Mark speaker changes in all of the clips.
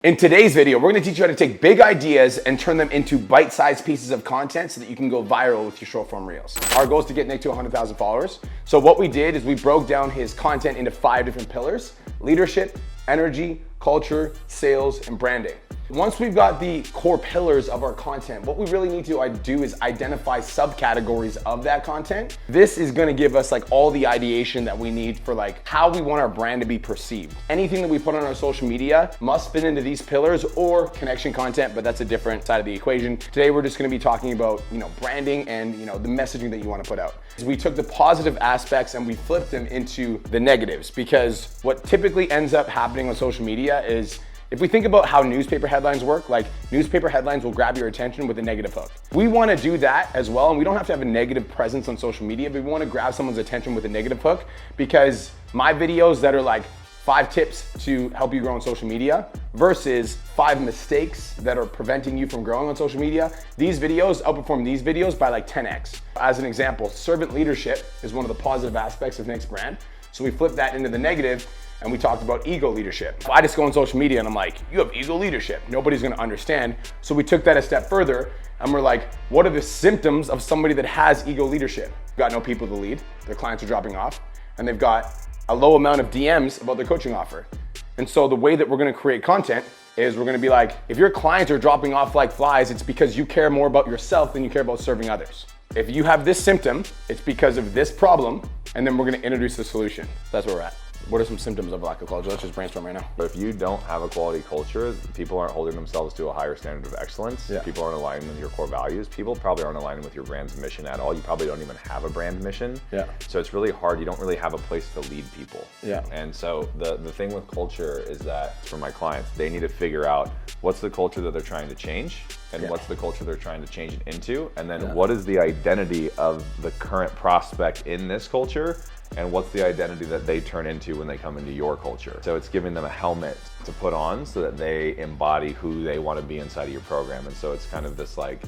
Speaker 1: In today's video, we're gonna teach you how to take big ideas and turn them into bite-sized pieces of content so that you can go viral with your short-form reels. Our goal is to get Nick to 100,000 followers. So what we did is we broke down his content into 5 different pillars: leadership, energy, culture, sales, and branding. Once we've got the core pillars of our content, what we really need to do is identify subcategories of that content. This is gonna give us like all the ideation that we need for like how we want our brand to be perceived. Anything that we put on our social media must fit into these pillars or connection content, but that's a different side of the equation. Today, we're just gonna be talking about, branding and, the messaging that you wanna put out. We took the positive aspects and we flipped them into the negatives, because what typically ends up happening on social media is, if we think about how newspaper headlines work, like newspaper headlines will grab your attention with a negative hook. We wanna do that as well, and we don't have to have a negative presence on social media, but we wanna grab someone's attention with a negative hook, because my videos that are like 5 tips to help you grow on social media versus 5 mistakes that are preventing you from growing on social media, these videos outperform these videos by like 10x. As an example, servant leadership is one of the positive aspects of Nick's brand. So we flipped that into the negative, and we talked about ego leadership. If I just go on social media and I'm like, you have ego leadership, nobody's gonna understand. So we took that a step further and we're like, what are the symptoms of somebody that has ego leadership? They've got no people to lead, their clients are dropping off, and they've got a low amount of DMs about their coaching offer. And so the way that we're gonna create content is we're gonna be like, if your clients are dropping off like flies, it's because you care more about yourself than you care about serving others. If you have this symptom, it's because of this problem, and then we're gonna introduce the solution. That's where we're at. What are some symptoms of lack of culture? Let's just brainstorm right now.
Speaker 2: If you don't have a quality culture, people aren't holding themselves to a higher standard of excellence.
Speaker 1: Yeah.
Speaker 2: People aren't aligning with your core values. People probably aren't aligning with your brand's mission at all. You probably don't even have a brand mission.
Speaker 1: Yeah.
Speaker 2: So it's really hard. You don't really have a place to lead people.
Speaker 1: Yeah.
Speaker 2: And so the thing with culture is that for my clients, they need to figure out what's the culture that they're trying to change, and what's the culture they're trying to change it into, and then what is the identity of the current prospect in this culture, and what's the identity that they turn into when they come into your culture. So it's giving them a helmet to put on so that they embody who they want to be inside of your program. And so it's kind of this like,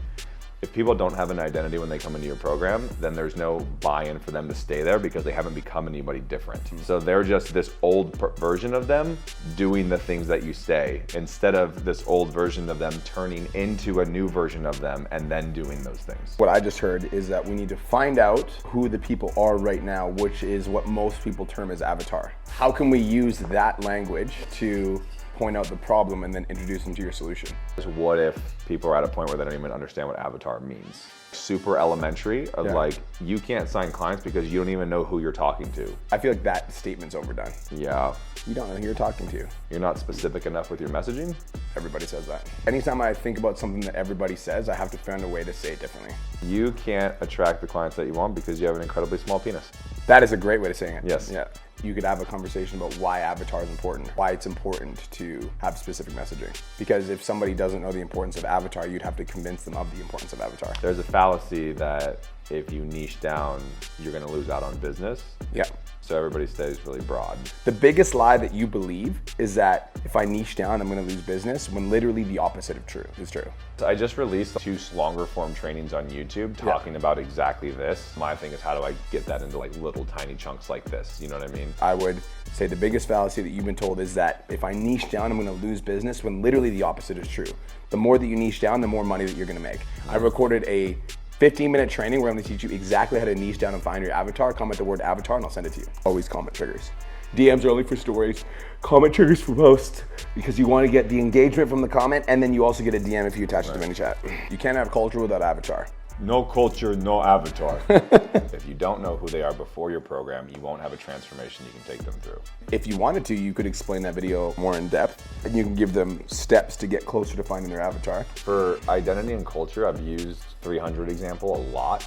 Speaker 2: if people don't have an identity when they come into your program, then there's no buy-in for them to stay there because they haven't become anybody different. So they're just this old version of them doing the things that you say, instead of this old version of them turning into a new version of them and then doing those things.
Speaker 1: What I just heard is that we need to find out who the people are right now, which is what most people term as avatar. How can we use that language to point out the problem and then introduce them to your solution?
Speaker 2: What if people are at a point where they don't even understand what avatar means? Super elementary of like, you can't sign clients because you don't even know who you're talking to.
Speaker 1: I feel like that statement's overdone.
Speaker 2: Yeah.
Speaker 1: You don't know who you're talking to.
Speaker 2: You're not specific enough with your messaging?
Speaker 1: Everybody says that. Anytime I think about something that everybody says, I have to find a way to say it differently.
Speaker 2: You can't attract the clients that you want because you have an incredibly small penis.
Speaker 1: That is a great way of saying it.
Speaker 2: Yes.
Speaker 1: Yeah. You could have a conversation about why avatar is important, why it's important to have specific messaging. Because if somebody doesn't know the importance of avatar, you'd have to convince them of the importance of avatar.
Speaker 2: There's a fallacy that if you niche down, you're gonna lose out on business.
Speaker 1: Yeah.
Speaker 2: So everybody stays really broad.
Speaker 1: The biggest lie that you believe is that if I niche down, I'm gonna lose business, when literally the opposite of true is true.
Speaker 2: So I just released 2 longer form trainings on YouTube talking about exactly this. My thing is, how do I get that into like little tiny chunks like this? You know what I mean?
Speaker 1: I would say the biggest fallacy that you've been told is that if I niche down, I'm gonna lose business, when literally the opposite is true. The more that you niche down, the more money that you're gonna make. I recorded a 15-minute training where I'm gonna teach you exactly how to niche down and find your avatar. Comment the word avatar and I'll send it to you. Always comment triggers. DMs are only for stories. Comment triggers for posts, because you wanna get the engagement from the comment, and then you also get a DM if you attach it to any chat. You can't have culture without avatar.
Speaker 2: No culture, no avatar. If you don't know who they are before your program, you won't have a transformation you can take them through.
Speaker 1: If you wanted to, you could explain that video more in depth, and you can give them steps to get closer to finding their avatar.
Speaker 2: For identity and culture, I've used 300 example a lot.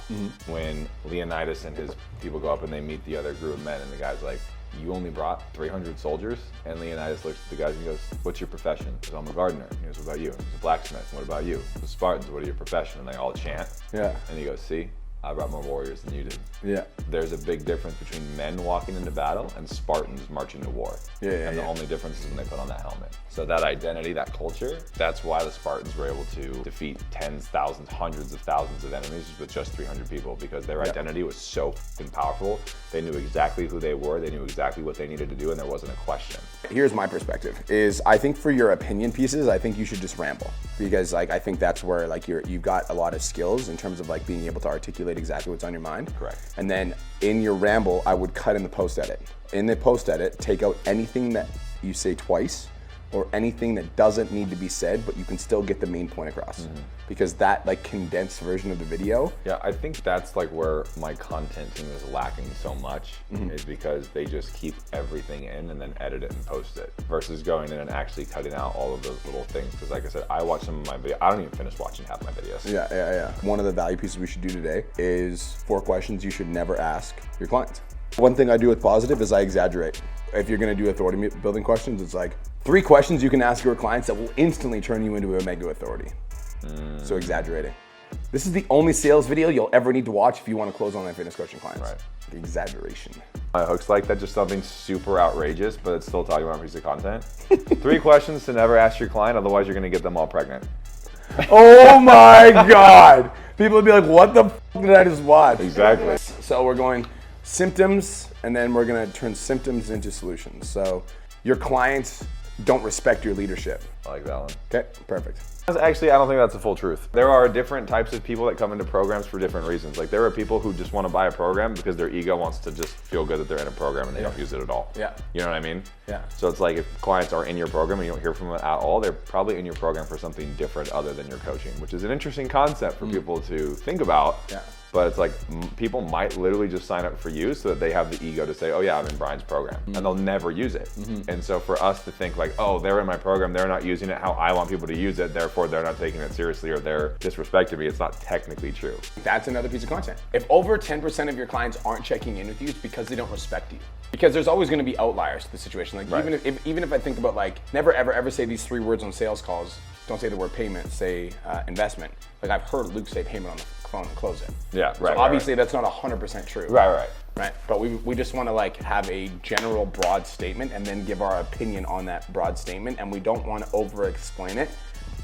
Speaker 2: When Leonidas and his people go up and they meet the other group of men, and the guy's like, you only brought 300 soldiers? And Leonidas looks at the guys and goes, what's your profession? He goes, I'm a gardener. He goes, what about you? He's a blacksmith. What about you? The Spartans, what are your profession? And they all chant.
Speaker 1: Yeah.
Speaker 2: And he goes, see, I brought more warriors than you did.
Speaker 1: Yeah.
Speaker 2: There's a big difference between men walking into battle and Spartans marching to war. And the only difference is when they put on that helmet. So that identity, that culture, that's why the Spartans were able to defeat tens, thousands, hundreds of thousands of enemies with just 300 people, because their identity was so fucking powerful. They knew exactly who they were, they knew exactly what they needed to do, and there wasn't a question.
Speaker 1: Here's my perspective, is I think for your opinion pieces, I think you should just ramble, because like I think that's where like you've got a lot of skills in terms of like being able to articulate exactly what's on your mind.
Speaker 2: Correct.
Speaker 1: And then in your ramble, I would cut in the post edit. In the post edit, take out anything that you say twice or anything that doesn't need to be said, but you can still get the main point across. Because that like condensed version of the video.
Speaker 2: Yeah, I think that's like where my content team is lacking so much, is because they just keep everything in and then edit it and post it, versus going in and actually cutting out all of those little things. Because like I said, I watch some of my videos, I don't even finish watching half my videos.
Speaker 1: Yeah. One of the value pieces we should do today is 4 questions you should never ask your clients. One thing I do with positive is I exaggerate. If you're gonna do authority building questions, it's like 3 questions you can ask your clients that will instantly turn you into a mega authority. So exaggerating. This is the only sales video you'll ever need to watch if you want to close online fitness coaching clients.
Speaker 2: Right.
Speaker 1: Exaggeration.
Speaker 2: My hook's like that, just something super outrageous, but it's still talking about a piece of content. 3 questions to never ask your client, otherwise you're gonna get them all pregnant.
Speaker 1: Oh my God. People would be like, what the f did I just watch?
Speaker 2: Exactly.
Speaker 1: So we're going symptoms, and then we're gonna turn symptoms into solutions. So your clients don't respect your leadership.
Speaker 2: I like that one.
Speaker 1: Okay, perfect.
Speaker 2: Actually, I don't think that's the full truth. There are different types of people that come into programs for different reasons. Like there are people who just want to buy a program because their ego wants to just feel good that they're in a program and they don't use it at all.
Speaker 1: Yeah.
Speaker 2: You know what I mean?
Speaker 1: Yeah.
Speaker 2: So it's like if clients are in your program and you don't hear from them at all, they're probably in your program for something different other than your coaching, which is an interesting concept for people to think about.
Speaker 1: Yeah.
Speaker 2: But it's like people might literally just sign up for you so that they have the ego to say, oh yeah, I'm in Brian's program, and they'll never use it. And so for us to think like, oh, they're in my program, they're not using it how I want people to use it, therefore they're not taking it seriously or they're disrespecting me, it's not technically true.
Speaker 1: That's another piece of content. If over 10% of your clients aren't checking in with you, it's because they don't respect you. Because there's always going to be outliers to the situation. Like even if I think about like, never ever say these 3 words on sales calls. Don't say the word payment, say investment. Like I've heard Luke say payment on the phone and close it.
Speaker 2: Yeah, right.
Speaker 1: So obviously that's not 100% true.
Speaker 2: Right.
Speaker 1: But we just want to like have a general broad statement and then give our opinion on that broad statement, and we don't want to over explain it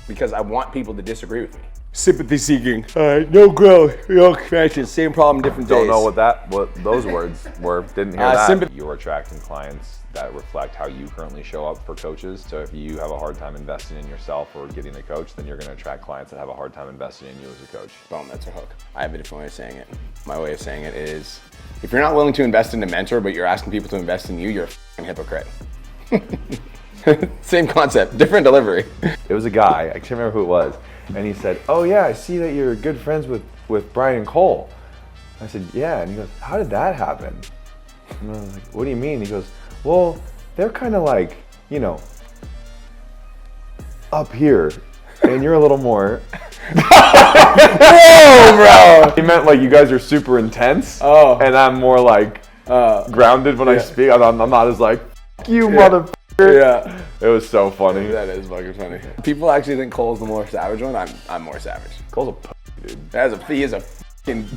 Speaker 1: because I want people to disagree with me. Sympathy seeking. No growth, no expansion. Same problem, different days.
Speaker 2: Don't know what those words were. Didn't hear that. You're attracting clients that reflect how you currently show up for coaches. So if you have a hard time investing in yourself or getting a coach, then you're going to attract clients that have a hard time investing in you as a coach.
Speaker 1: Boom, that's a hook. I have a different way of saying it. My way of saying it is, if you're not willing to invest in a mentor, but you're asking people to invest in you, you're a f***ing hypocrite. Same concept, different delivery.
Speaker 2: It was a guy, I can't remember who it was, and he said, oh yeah, I see that you're good friends with Brian and Cole. I said, yeah, and he goes, how did that happen? And I was like, what do you mean? He goes, well, they're kind of like, you know, up here, and you're a little more.
Speaker 1: Whoa, bro!
Speaker 2: He meant like you guys are super intense, and I'm more like grounded when I speak. I'm not as like, F you, motherfucker.
Speaker 1: Yeah.
Speaker 2: It was so funny.
Speaker 1: That is fucking funny. People actually think Cole's the more savage one. I'm more savage.
Speaker 2: Cole's a pussy, dude.
Speaker 1: He is a fucking.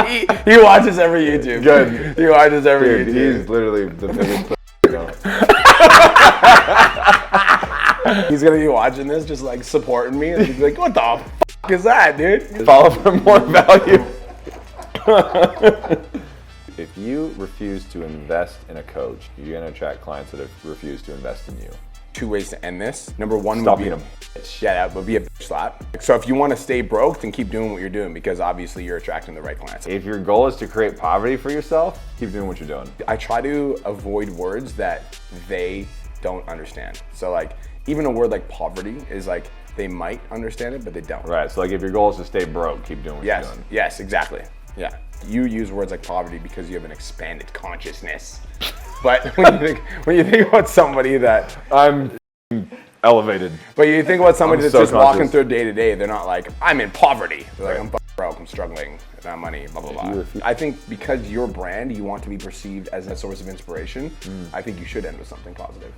Speaker 1: He watches every YouTube.
Speaker 2: Good.
Speaker 1: He watches every YouTube.
Speaker 2: He's literally the biggest
Speaker 1: He's gonna be watching this, just like supporting me, and he's like, "What the fuck is that, dude?"
Speaker 2: Follow for more value. If you refuse to invest in a coach, you're gonna attract clients that have refused to invest in you.
Speaker 1: 2 ways to end this. Number 1
Speaker 2: Stop
Speaker 1: would be
Speaker 2: being
Speaker 1: a bitch. Yeah, that would be a bitch slap. So if you want to stay broke, then keep doing what you're doing, because obviously you're attracting the right clients.
Speaker 2: If your goal is to create poverty for yourself, keep doing what you're doing.
Speaker 1: I try to avoid words that they don't understand. So like, even a word like poverty is like, they might understand it, but they don't.
Speaker 2: Right, so like if your goal is to stay broke, keep doing what you're doing.
Speaker 1: Yes, exactly. Yeah. You use words like poverty because you have an expanded consciousness. But when you think about somebody that
Speaker 2: I'm elevated.
Speaker 1: But you think about somebody that's
Speaker 2: so
Speaker 1: just
Speaker 2: conscious.
Speaker 1: walking through day to day, they're not like, I'm in poverty. They're like, I'm fucking broke, I'm struggling, I don't have money, blah, blah, blah. I think because your brand, you want to be perceived as a source of inspiration, I think you should end with something positive.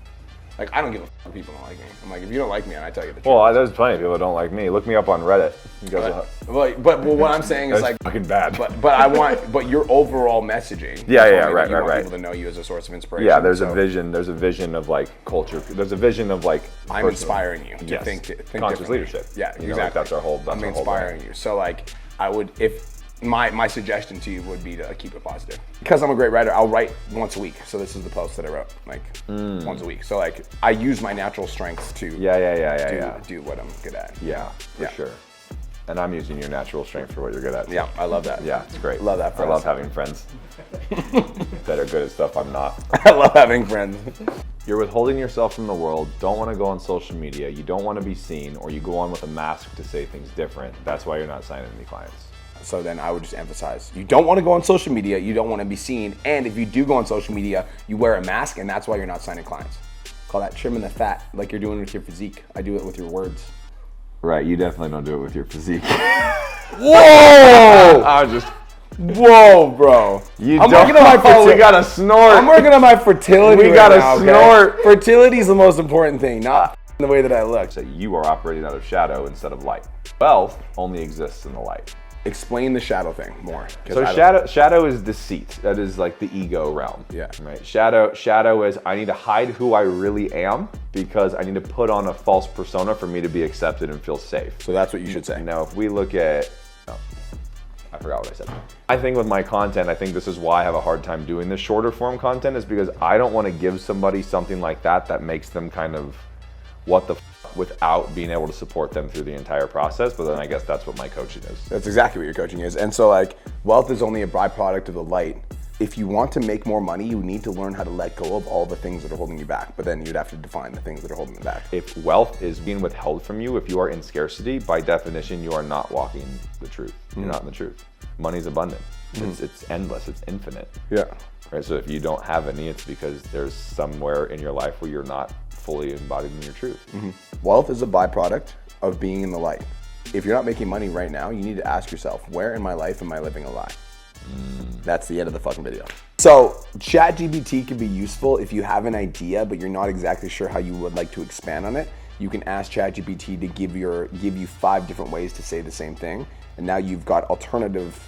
Speaker 1: Like, I don't give a fuck if people don't like me. I'm like, if you don't like me, and I tell you the truth.
Speaker 2: Well, there's plenty of people that don't like me. Look me up on Reddit. You guys
Speaker 1: but what I'm saying is like
Speaker 2: fucking bad.
Speaker 1: But your overall messaging.
Speaker 2: Yeah,
Speaker 1: right. You want people to know you as a source of inspiration.
Speaker 2: Yeah, there's a vision. There's a vision of like culture. There's a vision of like.
Speaker 1: I'm inspiring you to think
Speaker 2: conscious leadership.
Speaker 1: Yeah, exactly.
Speaker 2: Like that's our whole.
Speaker 1: I'm inspiring you. So like, I would my suggestion to you would be to keep it positive. Because I'm a great writer, I'll write once a week. So this is the post that I wrote, like once a week. So like, I use my natural strengths to do what I'm good at.
Speaker 2: Yeah, for sure. And I'm using your natural strength for what you're good at.
Speaker 1: Yeah, I love that.
Speaker 2: Yeah, it's great.
Speaker 1: Love that.
Speaker 2: I love having friends that are good at stuff I'm not.
Speaker 1: I love having friends.
Speaker 2: You're withholding yourself from the world, don't want to go on social media, you don't want to be seen, or you go on with a mask to say things different. That's why you're not signing any clients.
Speaker 1: So then I would just emphasize, you don't want to go on social media, you don't want to be seen, and if you do go on social media, you wear a mask, and that's why you're not signing clients. Call that trimming the fat, like you're doing with your physique. I do it with your words.
Speaker 2: Right, you definitely don't do it with your physique.
Speaker 1: Whoa! Whoa, bro.
Speaker 2: We got a snort.
Speaker 1: I'm working on my fertility.
Speaker 2: We got a snort.
Speaker 1: Okay? Fertility is the most important thing, not the way that I look.
Speaker 2: So you are operating out of shadow instead of light. Wealth only exists in the light.
Speaker 1: Explain the shadow thing more.
Speaker 2: So shadow is deceit. That is like the ego realm.
Speaker 1: Yeah.
Speaker 2: Right. Shadow is I need to hide who I really am because I need to put on a false persona for me to be accepted and feel safe.
Speaker 1: So that's what you should say.
Speaker 2: Now, if we look at, I forgot what I said. I think with my content, I think this is why I have a hard time doing this shorter form content is because I don't want to give somebody something like that makes them kind of what the without being able to support them through the entire process. But then I guess that's what my coaching is.
Speaker 1: That's exactly what your coaching is. And so like, wealth is only a byproduct of the light. If you want to make more money, you need to learn how to let go of all the things that are holding you back. But then you'd have to define the things that are holding you back.
Speaker 2: If wealth is being withheld from you, if you are in scarcity, by definition, you are not walking the truth. You're not in the truth. Money's abundant. It's endless. It's infinite.
Speaker 1: Yeah.
Speaker 2: Right. So if you don't have any, it's because there's somewhere in your life where you're not fully embodied in your truth.
Speaker 1: Wealth is a byproduct of being in the light. If you're not making money right now, you need to ask yourself, where in my life am I living a lie? That's the end of the fucking video. So ChatGPT can be useful if you have an idea, but you're not exactly sure how you would like to expand on it. You can ask ChatGPT to give you 5 different ways to say the same thing. And now you've got alternative,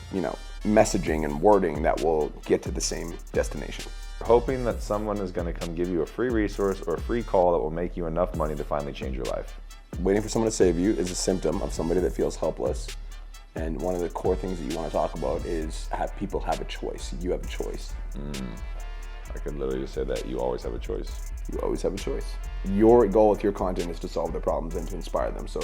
Speaker 1: messaging and wording that will get to the same destination.
Speaker 2: Hoping that someone is going to come give you a free resource or a free call that will make you enough money to finally change your life.
Speaker 1: Waiting for someone to save you is a symptom of somebody that feels helpless. And one of the core things that you want to talk about is people have a choice. You have a choice.
Speaker 2: I could literally just say that you always have a choice.
Speaker 1: You always have a choice. Your goal with your content is to solve their problems and to inspire them. So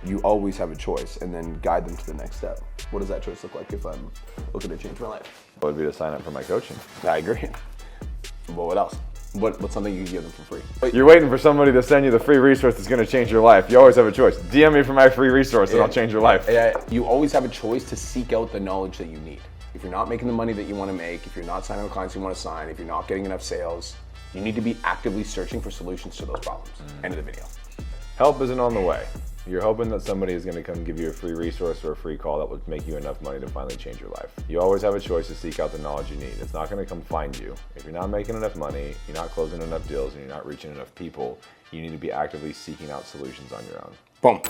Speaker 1: you always have a choice and then guide them to the next step. What does that choice look like if I'm looking to change my life?
Speaker 2: It would be to sign up for my coaching.
Speaker 1: I agree. Well, what else? What's something you can give them for free?
Speaker 2: You're waiting for somebody to send you the free resource that's going to change your life. You always have a choice. DM me for my free resource and I'll change your life.
Speaker 1: You always have a choice to seek out the knowledge that you need. If you're not making the money that you want to make, if you're not signing the clients you want to sign, if you're not getting enough sales, you need to be actively searching for solutions to those problems. End of the video.
Speaker 2: Help isn't on the way. You're hoping that somebody is going to come give you a free resource or a free call that would make you enough money to finally change your life. You always have a choice to seek out the knowledge you need. It's not going to come find you. If you're not making enough money, you're not closing enough deals, and you're not reaching enough people, you need to be actively seeking out solutions on your own.
Speaker 1: Boom.